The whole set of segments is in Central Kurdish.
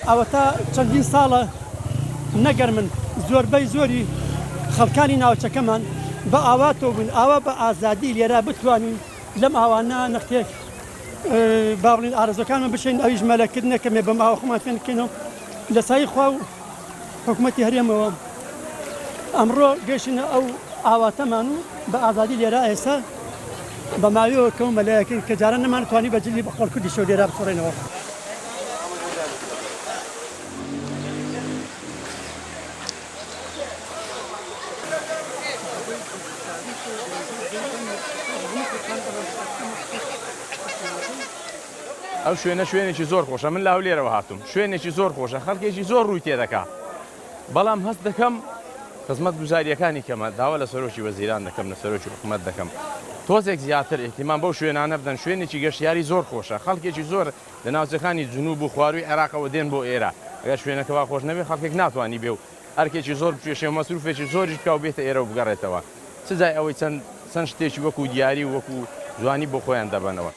ئەوە تا چەندین ساڵە نەگەر من زۆربەی زۆری خەڵکانی ناوچەکەمان بە ئاواتەوە بوون ئاوا بە ئازادی لێرە بتوانین لەم ئاوانە نەختێک باڵین ئارزەکانمان بشین ئەویش مەلەکردنەکەمێ بەم ئاوا خۆمان فێن بکەینەوە لە سای خوا و حکوومەتی هەرێمەوە ئەمڕۆ گەشتنە ئەو ئاواتەمان و بە ئازادی لێرە ئێستا بە ماوەیەوە کەم مەلایەکەی کە جارە نەمانتوانی بەجلی بە خۆڵکردی شەو لێرە بسۆڕێنەوە. ئەو شوێنێکی زۆر خۆشە من لە هەولێرەوە هاتووم شوێنێکی زۆر خۆشە خەڵکێکی زۆر ڕووی تێدەکا بەڵام هەست دەکەم خزمەت گوزاریەکانی کەمە داوا لە سەرۆکی وەزیران دەکەم لە سەرۆکی حکوومەت دەکەم تۆزێک زیاتر ئیحتیمام بەو شوێنانە بدەن شوێنێکی گەشتیاری زۆر خۆشە خەڵکێکی زۆر لە ناوچەکانی جنوب و خواروی عێراقەوە دێن بۆ ئێرە ئەگەر شوێنەکەوا خۆش نەبێت خەڵکێک ناتوانانی بێ و هەرکێکی زۆر پێشێ و مەسروفێکی زۆریش بکە و بێتە ئێرە و بگەڕێتەوە سزای ئەوەی چەند شتێکی وەکو دیاری و وەکو جوانی بۆ خۆیان دەبنەوە.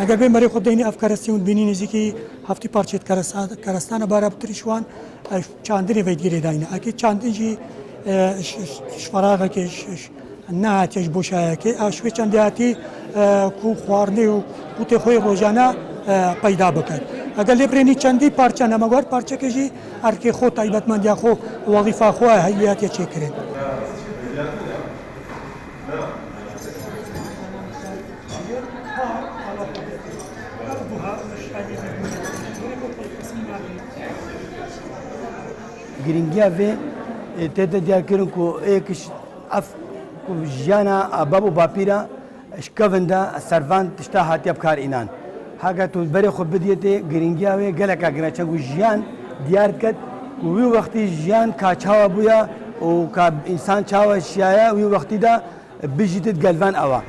ئەگەر بێ مەری خۆدەینی ئەفکارەستی و بینی نزیکی هەفتی پارچێت کارستانە بارە بتریشوان چاندنی وەیدگیرێداینە ئەکە چاندنجی شفراغەکەش ناتێش بۆ شایەکە ئاشوێ چەندیاتی کو خواردنی و کوتێ خۆی ڕۆژانە پەیدا بکەن ئەگەر لێبرێنی چەندی پارچە نەمەگوار پارچەکەژی ئەرکێ خۆ تایبەتمەندیا خۆ وەڵیفا خۆ هەیەتێ چێکرێن. گرنگیا وێ تێتە دیارکردن و ئەیەکش ئەف ژیانە بەب و باپیرە شکەڤندا سەروان تشتا هاتیە بکار ئینان هاگات و بەرێ خۆ بدێتێ گرنگیا وێ گەلێکا گرناچەنگ و ژیان دیار کرد و وی وەختی ژیان کاچاوە بووە و کا ئینسان چاوە شیایە وی وەختیدا بژیتت گەلڤان ئەوە.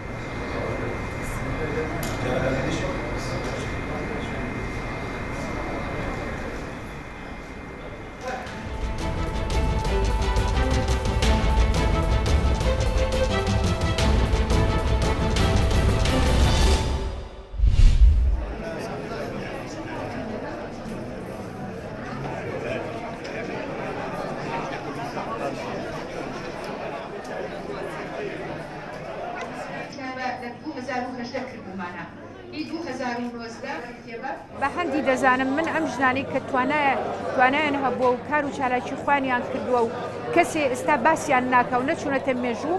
بە هەندی دەزانم من ئەم ژنانی کە توانایان هەبووە و کار و چالاکی خوانیان کردووە و کەسێ ئێستا باسییان ناکە و نەچوونەتە مێژوو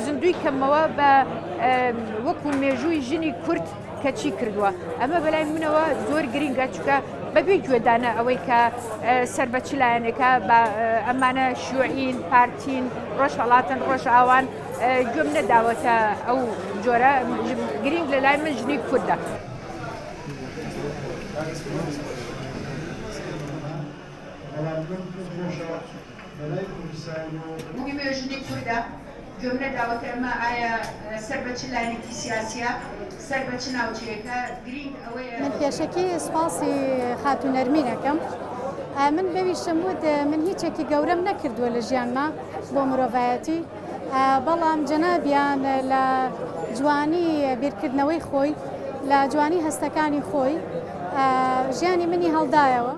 زیندوی کەمەوە بە وەکو مێژووی ژنی کورد کەچی کردووە ئەمە بەلای منەوە زۆر گرینگە چکە بەبێ گوێدانە ئەوەی کە سەر بە چ لایەنێکە بە ئەمانە شیوعین پارتین ڕۆژهەڵاتن ڕۆژئاوان گوێم نەداوەتە ئەو جۆرە گرنگ لە لای من ژنی کوردە. بووی ژنی کوردە گوێم نەداوەتە ئەمە ئایا سەر بە چ لایەنێکی سیاسیە سەر بە چ ناوچەیەکە گرنگ ئەوەیە. من پێشەکی سپاسی خاتونەرمینەکەم من بەویشتم وت من هیچێکی گەورەم نەکردووە لە ژیانما بۆ مرۆڤایەتی بەڵام جەنابیان لە جوانی بیرکردنەوەی خۆی لە جوانی هەستەکانی خۆی ژیانی منی هەڵدایەوە.